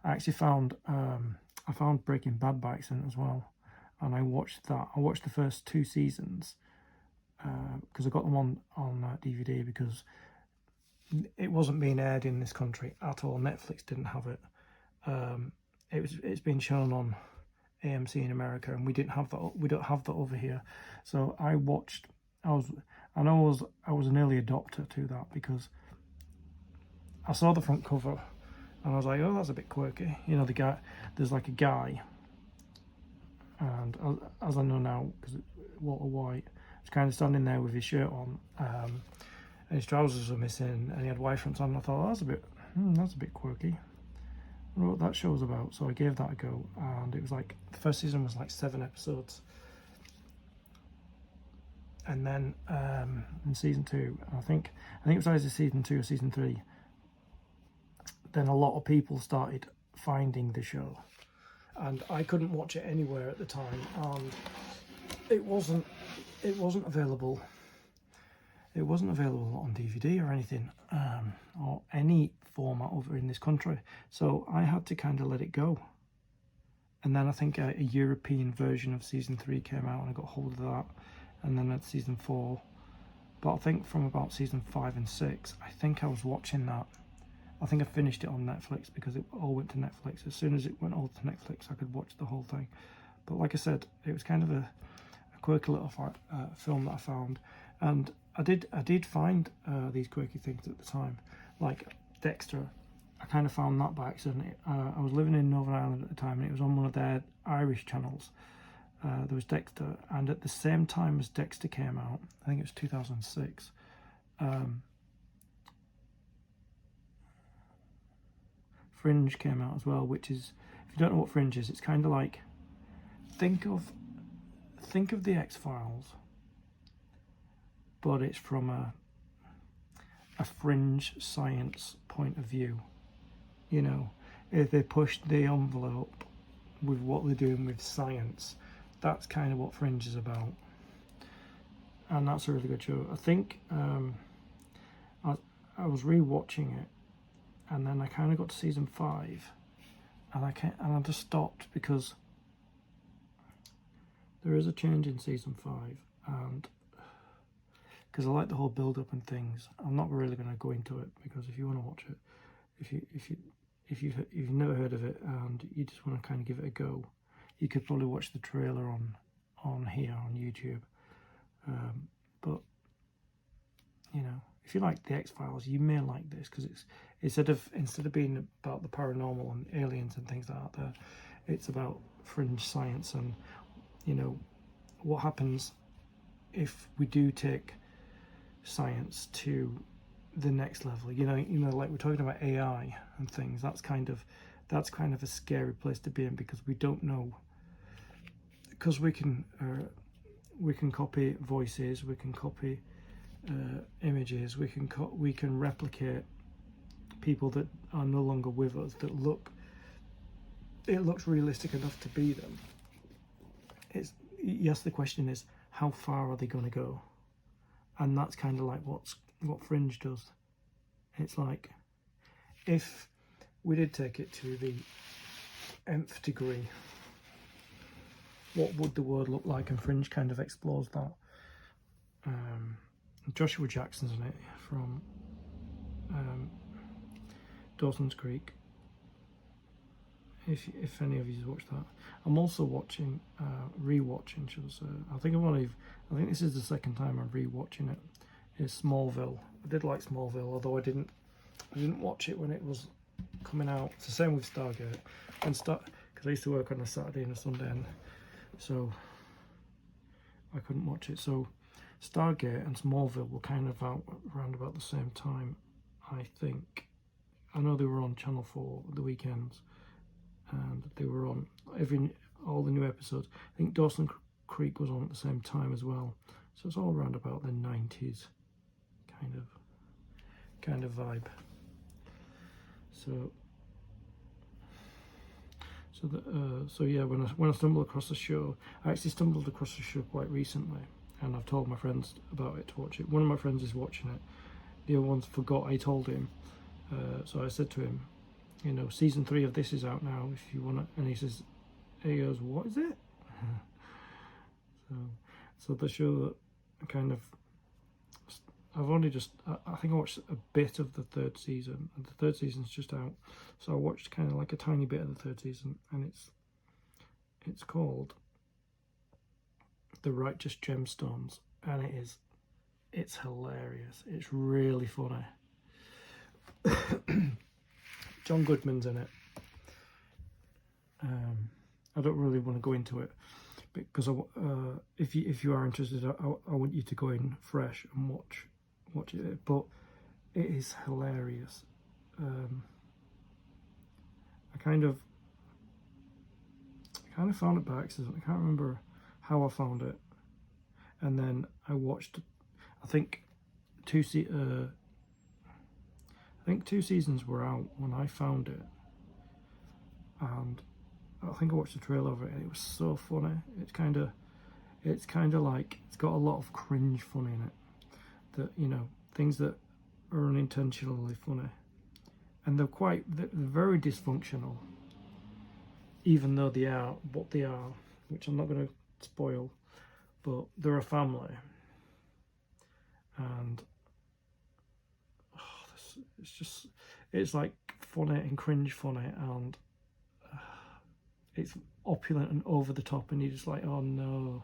I actually found Breaking Bad by accident as well, and I watched that. I watched the first 2 seasons because I got them on DVD because it wasn't being aired in this country at all. Netflix didn't have it. It's been shown on AMC in America, and we didn't have that. We don't have that over here. So I watched. I was an early adopter to that because I saw the front cover, and I was like, oh, that's a bit quirky. You know, the guy. There's like a guy, and as I know now, because Walter White was kind of standing there with his shirt on, and his trousers were missing, and he had white fronts on. And I thought, oh, that's a bit quirky. I wonder what that show was about, so I gave that a go, and it was like the first season was like 7 episodes, and then in season 2, I think it was either season 2 or season 3. Then a lot of people started finding the show, and I couldn't watch it anywhere at the time, and it wasn't available. It wasn't available on DVD or anything, or any format over in this country. So I had to kind of let it go. And then I think a European version of season 3 came out, and I got hold of that. And then at season 4. But I think from about season 5 and 6, I think I was watching that. I think I finished it on Netflix because it all went to Netflix. As soon as it went all to Netflix, I could watch the whole thing. But like I said, it was kind of a quirky little film that I found. And I did find these quirky things at the time, like Dexter. I kind of found that by accident. I was living in Northern Ireland at the time, and it was on one of their Irish channels. There was Dexter, and at the same time as Dexter came out, I think it was 2006. Fringe came out as well, which is, if you don't know what Fringe is, it's kind of like, think of the X-Files, but it's from a fringe science point of view. You know, if they push the envelope with what they're doing with science, that's kind of what Fringe is about. And that's a really good show. I think I was re-watching it, and then I kind of got to season 5, and I just stopped because there is a change in season 5, and because I like the whole build-up and things, I'm not really going to go into it, because if you want to watch it, if you've never heard of it and you just want to kind of give it a go, you could probably watch the trailer on here on YouTube. But you know, if you like the X-Files, you may like this, because it's instead of being about the paranormal and aliens and things like that, it's about fringe science and, you know, what happens if we do take science to the next level. You know, like we're talking about AI and things. That's kind of a scary place to be in, because we don't know. Because we can copy voices, we can copy images, we can replicate people that are no longer with us, that it looks realistic enough to be them. Yes, the question is, how far are they going to go? And that's kind of like what Fringe does. It's like, if we did take it to the nth degree, what would the world look like? And Fringe kind of explores that. Joshua Jackson's in it, from Dawson's Creek. If any of you's watched that, I'm also watching, rewatching. I think this is the second time I'm rewatching it. Is Smallville. I did like Smallville, although I didn't watch it when it was coming out. It's the same with Stargate, because I used to work on a Saturday and a Sunday, and so I couldn't watch it. So Stargate and Smallville were kind of out around about the same time, I think. I know they were on Channel 4 the weekends, and they were on all the new episodes. I think Dawson Creek was on at the same time as well. So it's all around about the 90s kind of vibe. So yeah, when I stumbled across the show, I actually stumbled across the show quite recently, and I've told my friends about it to watch it. One of my friends is watching it. The other one's forgot I told him. So I said to him, you know, season 3 of this is out now. If you want to, and he goes, what is it? So the show that kind of, I've only just, I think I watched a bit of the 3rd season, and the 3rd season's just out. So I watched kind of like a tiny bit of the 3rd season, and it's called The Righteous Gemstones, and it's hilarious. It's really funny. John Goodman's in it. I don't really want to go into it because if you are interested, I want you to go in fresh and watch it. But it is hilarious. I kind of found it by accident. I can't remember how I found it, and then I watched. I think two seasons were out when I found it, and I think I watched the trailer of it, and it was so funny. It's kind of like, it's got a lot of cringe fun in it, that, you know, things that are unintentionally funny, and they're very dysfunctional, even though they are what they are, which I'm not going to spoil, but they're a family, and it's like funny and cringe funny, and it's opulent and over the top, and you're just like, oh no,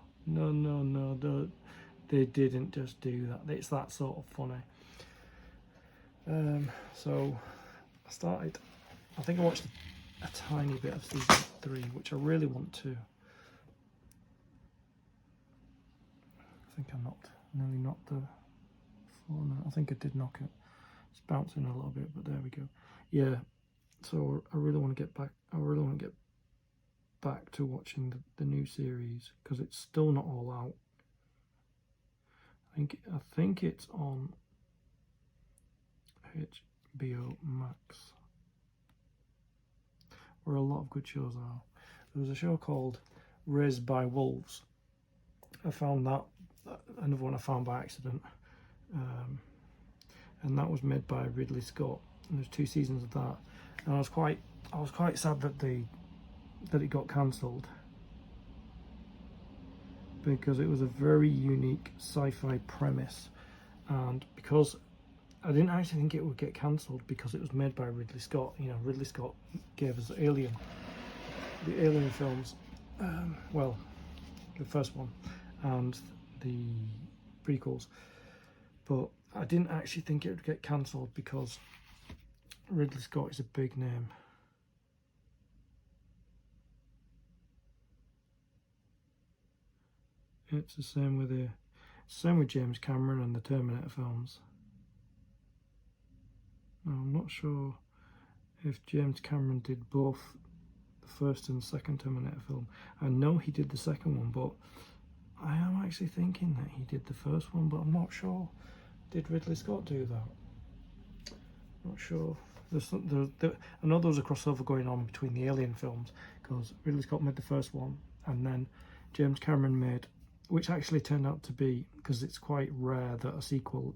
they didn't just do that. It's that sort of funny. So I think I watched a tiny bit of season 3, which I really want to. I think I nearly knocked the phone out. I think I did knock it. It's bouncing a little bit, but there we go. Yeah, so I really want to get back. Back to watching the new series, because it's still not all out. I think it's on HBO Max, where a lot of good shows are. There was a show called Raised by Wolves. I found that, another one I found by accident, and that was made by Ridley Scott, and there's 2 seasons of that, and I was quite sad that it got cancelled, because it was a very unique sci-fi premise, and because I didn't actually think it would get cancelled because it was made by Ridley Scott. You know, Ridley Scott gave us the Alien films, well, the first one and the prequels, but I didn't actually think it would get cancelled because Ridley Scott is a big name. It's the same with James Cameron and the Terminator films. Now, I'm not sure if James Cameron did both the first and second Terminator film. I know he did the second one, but I am actually thinking that he did the first one, but I'm not sure. Did Ridley Scott do that? Not sure. I know there was a crossover going on between the Alien films, because Ridley Scott made the first one, and then James Cameron made, which actually turned out to be, because it's quite rare that a sequel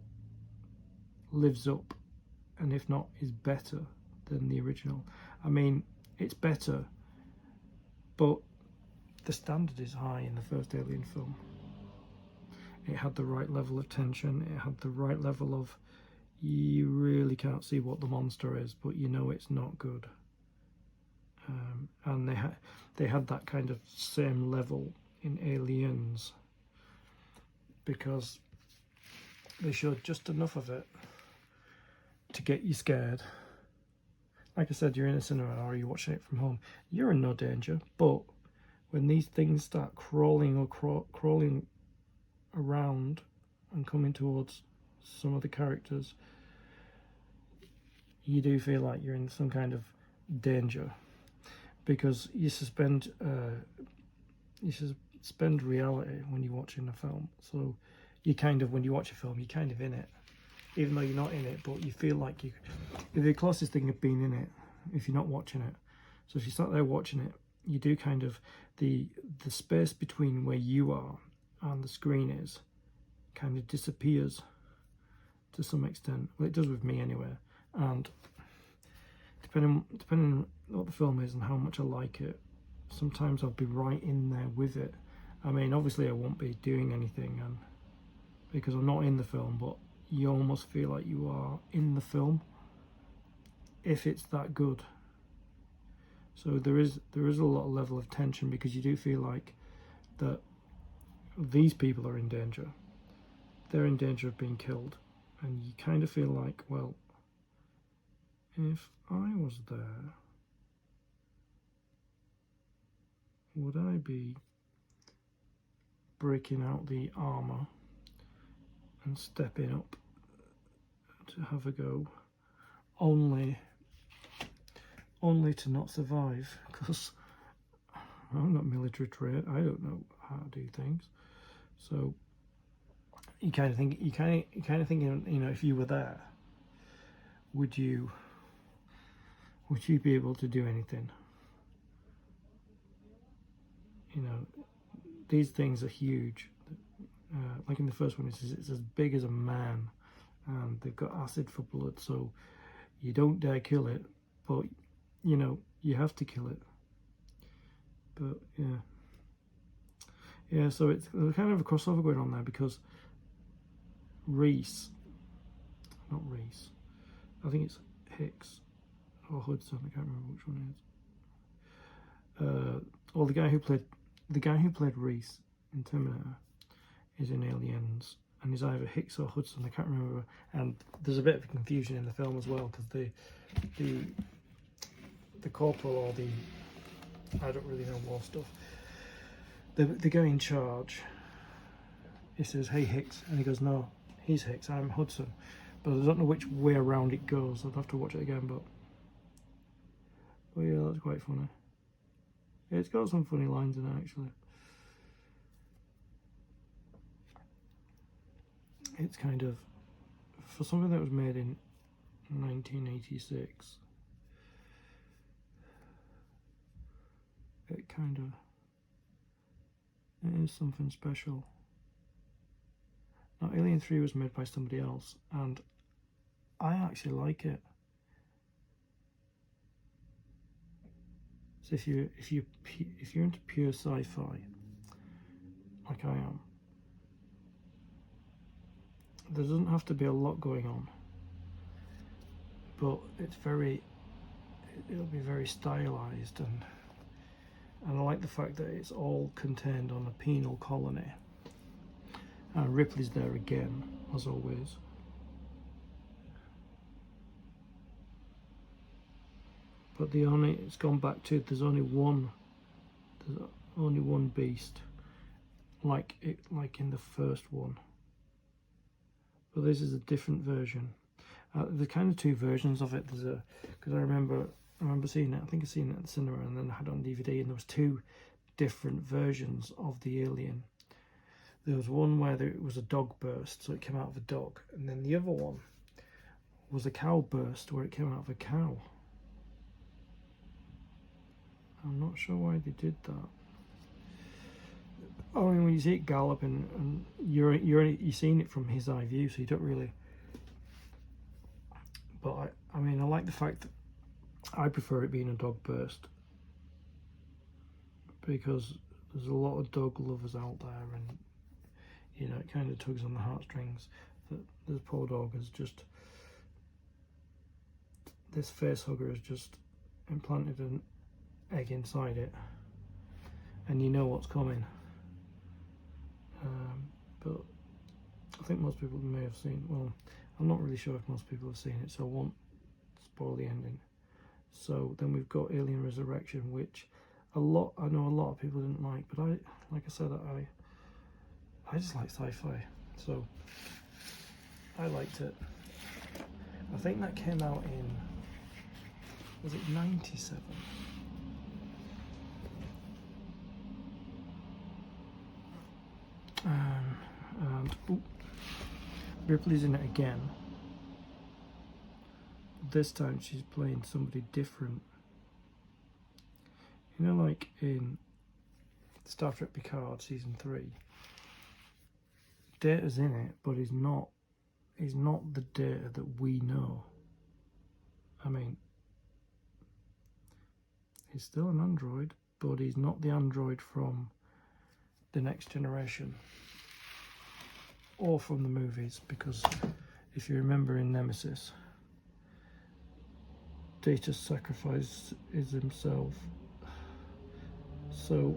lives up, and if not, is better than the original. I mean, it's better, but the standard is high in the first Alien film. It had the right level of tension, it had the right level of, you really can't see what the monster is, but you know it's not good. And they had that kind of same level in Aliens, because they showed just enough of it to get you scared. Like I said, you're in a cinema or you're watching it from home, you're in no danger, but when these things start crawling around and coming towards some of the characters, you do feel like you're in some kind of danger, because you suspend reality when you're watching a film. So when you watch a film, you're kind of in it, even though you're not in it, but you feel like you're the closest thing of being in it if you're not watching it. So if you start there watching it, you do kind of, the space between where you are and the screen is kind of disappears to some extent. Well, it does with me anyway. And depending what the film is and how much I like it, sometimes I'll be right in there with it. I mean, obviously I won't be doing anything, and because I'm not in the film, but you almost feel like you are in the film if it's that good. So there is a lot of level of tension, because you do feel like that these people are in danger. They're in danger of being killed, and you kind of feel like, well, if I was there, would I be breaking out the armour and stepping up to have a go, only to not survive? Because I'm not military trained, I don't know how to do things. So you kind of think, if you were there, would you be able to do anything? These things are huge. Like in the first one, it's as big as a man, and they've got acid for blood, so you don't dare kill it, but you have to kill it. But yeah, so there's kind of a crossover going on there, because I think it's Hicks or Hudson, I can't remember which one it is. Or the guy who played Reese in Terminator is in Aliens, and he's either Hicks or Hudson, I can't remember. And there's a bit of confusion in the film as well, because the corporal, or I don't really know war stuff, the guy in charge, he says, "Hey Hicks," and he goes, "No, he's Hicks, I'm Hudson." But I don't know which way around it goes. I'd have to watch it again, but yeah, that's quite funny. Yeah, it's got some funny lines in it, actually. It's kind of, for something that was made in 1986, it is something special. Now, Alien 3 was made by somebody else, and I actually like it. So if you're into pure sci-fi, like I am, there doesn't have to be a lot going on, but it'll be very stylized, and I like the fact that it's all contained on a penal colony. And Ripley's there again, as always. But it's gone back to, there's only one beast, like in the first one. But this is a different version. There's kind of two versions of it. Because I remember seeing it. I think I seen it at the cinema, and then I had it on DVD, and there was two different versions of the alien. There was one where it was a dog burst, so it came out of a dog, and then the other one was a cow burst, where it came out of a cow. I'm not sure why they did that. I mean, when you see it galloping, and you're seeing it from his eye view, so you don't really. But I mean, I like the fact that I prefer it being a dog burst, because there's a lot of dog lovers out there, and it kind of tugs on the heartstrings that this poor dog has just, this face hugger has just implanted an egg inside it, and you know what's coming. But I think most people may have seen, well, I'm not really sure if most people have seen it, so I won't spoil the ending. So then we've got Alien Resurrection, which I know a lot of people didn't like, but like I said, I just like sci-fi, so I liked it. I think that came out in, was it 97? And Ripley's in it again. This time she's playing somebody different. Like in Star Trek Picard season 3, Data's in it, but he's not the Data that we know. I mean, He's still an android, but he's not the android from the Next Generation or from the movies, because if you remember in Nemesis, Data sacrifices himself. So,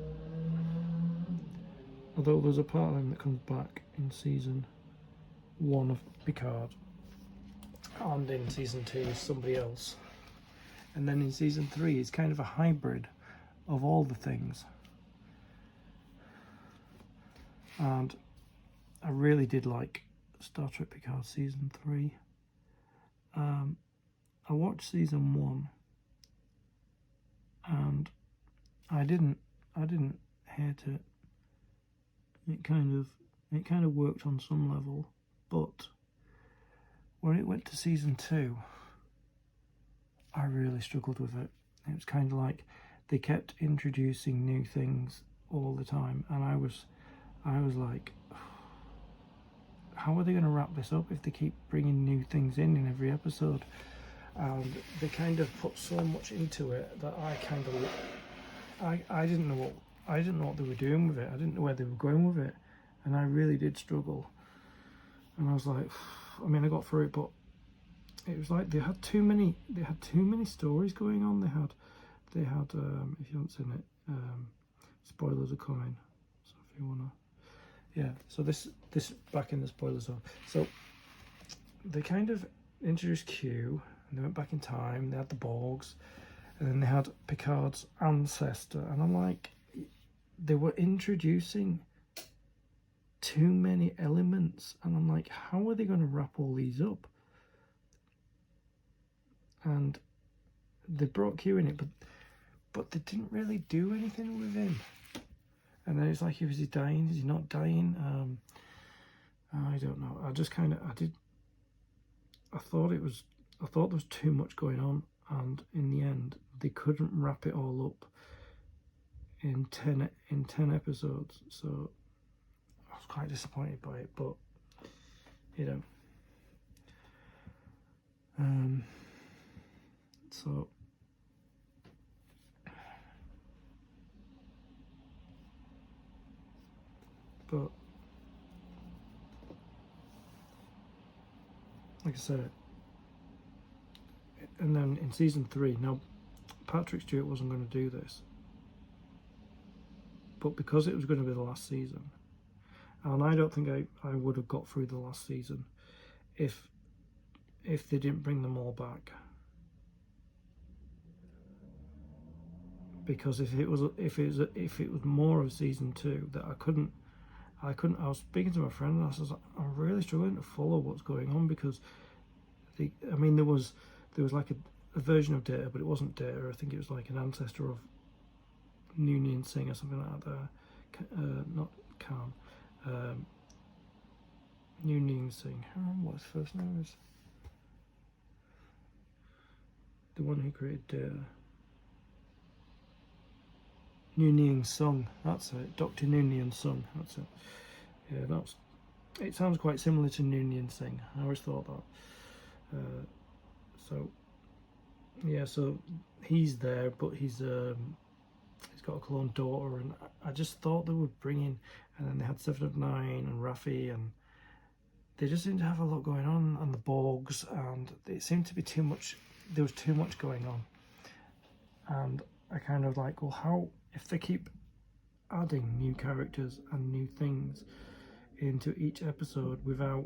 although there's a part of him that comes back in season 1 of Picard, and in season 2 is somebody else, and then in season 3 it's kind of a hybrid of all the things. And I really did like Star Trek Picard season 3. I watched season 1 and I didn't hate it. It kind of worked on some level, but when it went to season 2, I really struggled with it. It was kind of like they kept introducing new things all the time, and I was like, how are they going to wrap this up if they keep bringing new things in every episode? And they kind of put so much into it that I didn't know what they were doing with it. I didn't know where they were going with it, and I really did struggle. And I was like, I mean, I got through it, but it was like they had too many stories going on. They had if you haven't seen it, spoilers are coming. So if you wanna, yeah. So this back in the spoiler zone. So they kind of introduced Q, and they went back in time. They had the Borgs, and then they had Picard's ancestor, and I'm like, they were introducing too many elements, and I'm like, how are they going to wrap all these up? And they brought Q in it, but they didn't really do anything with him. And then it's like, is he dying? Is he not dying? I don't know. I thought there was too much going on, and in the end, they couldn't wrap it all up in 10 episodes. So I was quite disappointed by it, but you know. So but like I said, and then in season 3, now Patrick Stewart wasn't going to do this, but because it was going to be the last season, and I don't think I would have got through the last season if they didn't bring them all back. Because if it was more of season 2 that I couldn't. I was speaking to my friend, and I was like, I'm really struggling to follow what's going on, because there was like a version of Data, but it wasn't Data. I think it was like an ancestor of Noonien Singh or something like that. Not Khan. Noonien Singh. I don't remember what his first name is. The one who created Data. Noonien Sung, that's it. Dr. Noonien Sung, that's it. Yeah, it sounds quite similar to Noonien Singh. I always thought that. So he's there, but he's got a clone daughter, and I just thought they would bring in, and then they had 7 of 9 and Raffi, and they just seemed to have a lot going on, and the Borgs, and it seemed to be too much. There was too much going on, and I kind of like, well, how, if they keep adding new characters and new things into each episode without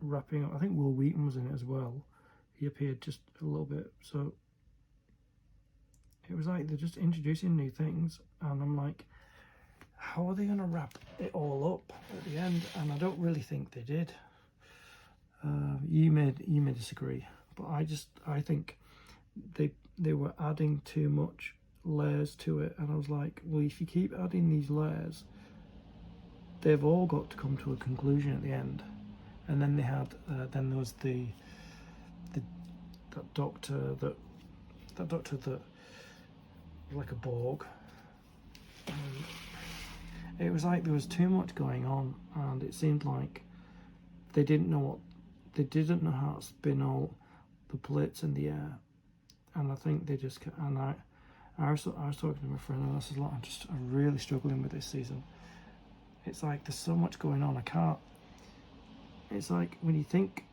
wrapping up. I think Will Wheaton was in it as well. He appeared just a little bit. So it was like they're just introducing new things, and I'm like, how are they going to wrap it all up at the end? And I don't really think they did. You may disagree, but I think they were adding too much layers to it, and I was like, well, if you keep adding these layers, they've all got to come to a conclusion at the end. And then they had then there was that doctor that was like a Borg. It was like there was too much going on, and it seemed like they didn't know how to spin all the plates in the air. And I think they just, I was talking to my friend, and I said, look, I'm really struggling with this season. It's like there's so much going on. I can't. It's like when you think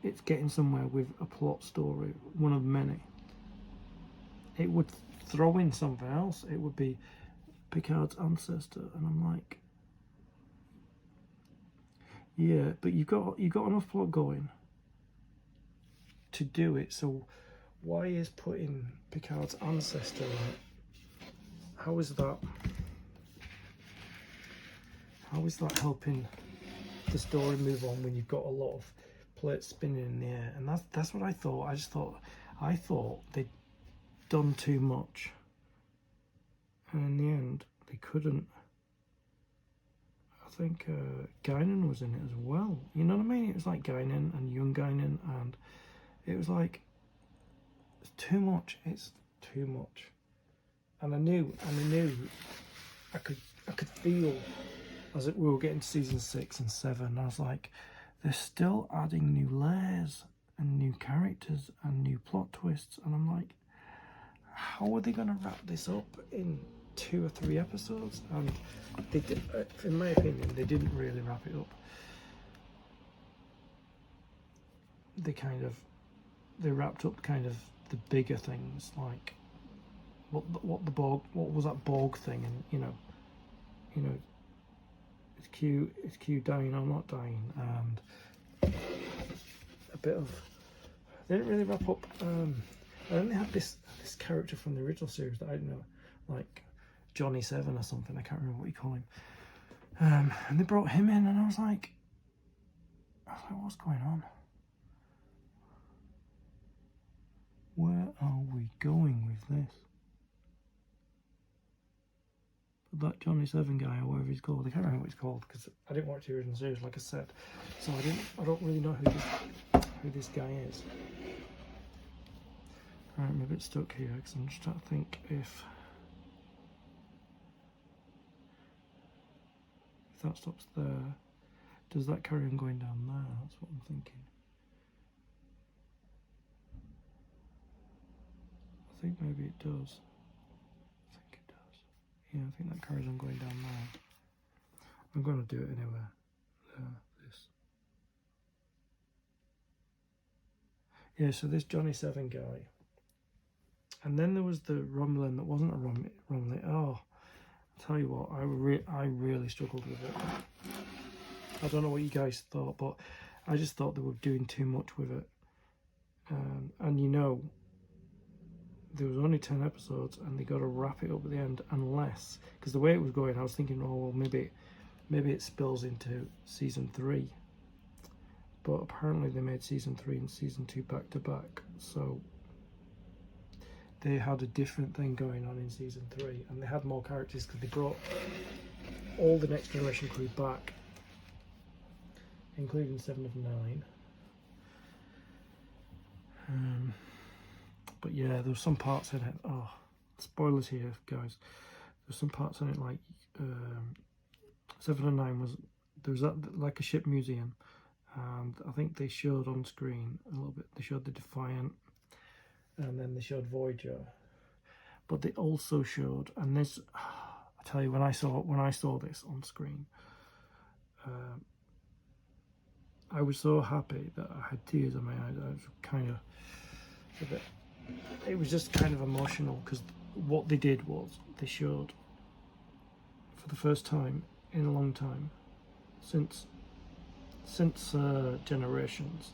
it's getting somewhere with a plot story, one of many, it would throw in something else. It would be Picard's ancestor, and I'm like, yeah, but you've got enough plot going to do it. So why is putting Picard's ancestor in it? How is that? How is that helping the story move on when you've got a lot of plates spinning in the air? And that's what I thought. I thought they'd done too much, and in the end they couldn't. I think Guinan was in it as well. You know what I mean? It was like Guinan and young Guinan, and it was like it's too much. It's too much. And I knew I could feel as we were getting to season 6 and 7. I was like, they're still adding new layers and new characters and new plot twists, and I'm like, how are they going to wrap this up in 2 or 3 episodes? And they did, in my opinion, they didn't really wrap it up. They wrapped up kind of the bigger things, like what was that Borg thing, and you know, is Q dying or not dying, and a bit of, they didn't really wrap up. And then they had this character from the original series that I don't know, like Johnny 7 or something, I can't remember what you call him. And they brought him in, and I was like, what's going on? Where are we going with this? But that Johnny 7 guy, or whatever he's called, I can't remember what he's called because I didn't watch the original series, like I said. So I don't really know who this guy is. Alright, I'm a bit stuck here because I'm just trying to think if that stops there, does that carry on going down there? That's what I'm thinking. I think maybe it does. I think it does. Yeah, I think that carries on going down there. I'm going to do it anyway. This. Yeah, so this Johnny 7 guy. And then there was the Romulan that wasn't a Romulan. Oh, I'll tell you what, I really struggled with it. I don't know what you guys thought, but I just thought they were doing too much with it. And you know, there was only 10 episodes and they got to wrap it up at the end, unless, because the way it was going, I was thinking, oh well, maybe it spills into season 3, but apparently they made season 3 and season 2 back to back, so they had a different thing going on in season 3, and they had more characters because they brought all the Next Generation crew back, including 7 of 9. But yeah, there were some parts in it. Oh, spoilers here, guys. There's some parts in it like 7 and 9 was, there was that like a ship museum, and I think they showed on screen a little bit. They showed the Defiant, and then they showed Voyager. But they also showed, and this, I tell you, when I saw this on screen, I was so happy that I had tears in my eyes. I was kind of a bit. It was just kind of emotional because what they did was they showed, for the first time in a long time, since Generations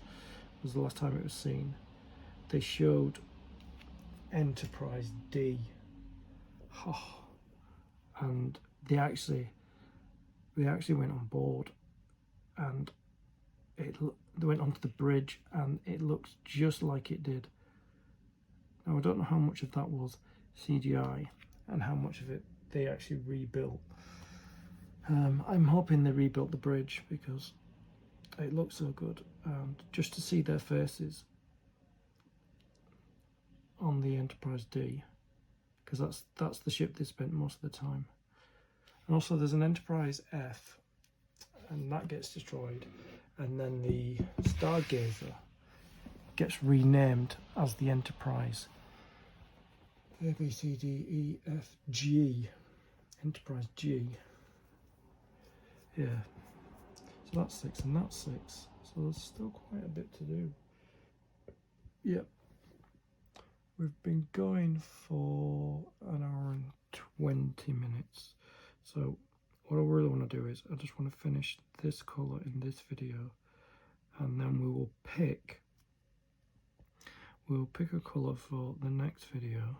was the last time it was seen, they showed Enterprise D. Oh, and they actually went on board, and they went onto the bridge, and it looks just like it did. Now I don't know how much of that was CGI and how much of it they actually rebuilt. I'm hoping they rebuilt the bridge because it looks so good, and just to see their faces on the Enterprise D, because that's the ship they spent most of the time. And also there's an Enterprise F, and that gets destroyed, and then the Stargazer gets renamed as the Enterprise A, B, C, D, E, F, G. Enterprise G. Yeah. So that's 6 and that's 6. So there's still quite a bit to do. Yep. We've been going for an hour and 20 minutes. So what I really want to do is I just want to finish this colour in this video, and then we'll pick a colour for the next video,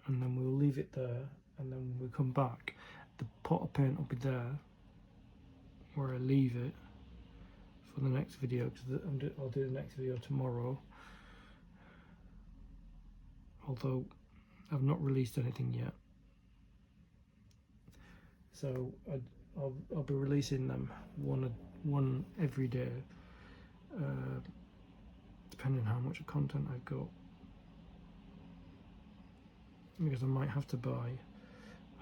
and then we'll leave it there, and then when we come back the pot of paint will be there where I leave it for the next video, because I'll do the next video tomorrow, although I've not released anything yet. So I'll be releasing them one every day, depending on how much content I've got, because I might have to buy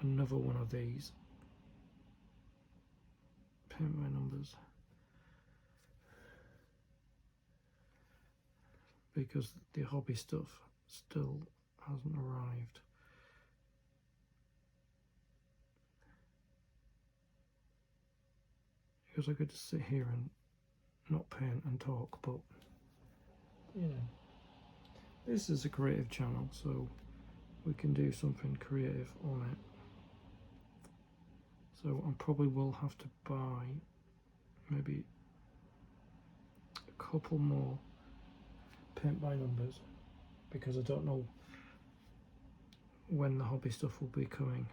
another one of these paint by numbers, because the hobby stuff still hasn't arrived. Because I could just sit here and not paint and talk, but you know, this is a creative channel, so we can do something creative on it. So I probably will have to buy maybe a couple more paint by numbers, because I don't know when the hobby stuff will be coming.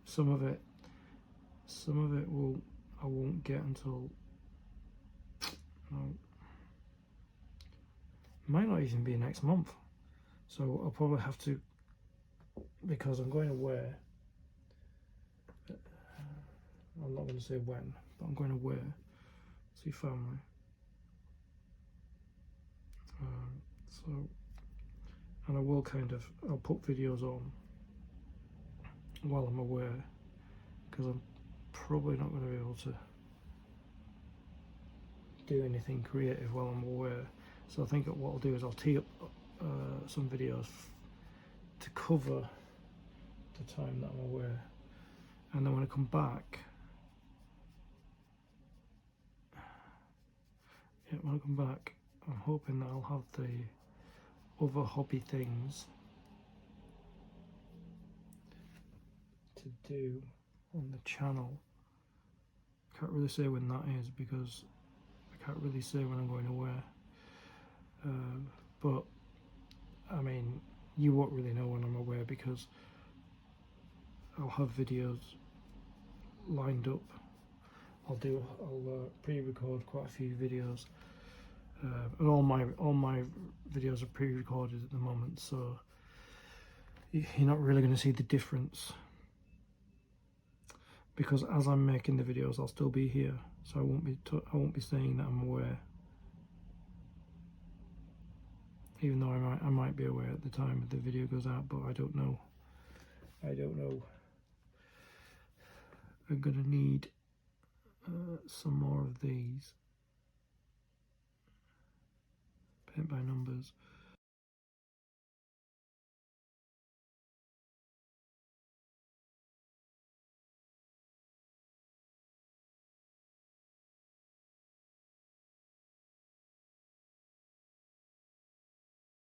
Some of it I won't get until, no, might not even be next month. So I'll probably have to, because I'm going away. I'm not going to say when, but I'm going away, see family. So, and I will I'll put videos on while I'm away, because I'm probably not going to be able to do anything creative while I'm away. So I think what I'll do is I'll tee up some videos to cover the time that I'm away, and then when I come back, I'm hoping that I'll have the other hobby things to do on the channel. Can't really say when that is, because I can't really say when I'm going away, but I mean, you won't really know when I'm away, because I'll have videos lined up. I'll pre-record quite a few videos, and all my videos are pre-recorded at the moment, so you're not really going to see the difference, because as I'm making the videos I'll still be here, so I won't be saying that I'm away, even though I might be away at the time the video goes out, but I don't know. I'm gonna need some more of these paint by numbers.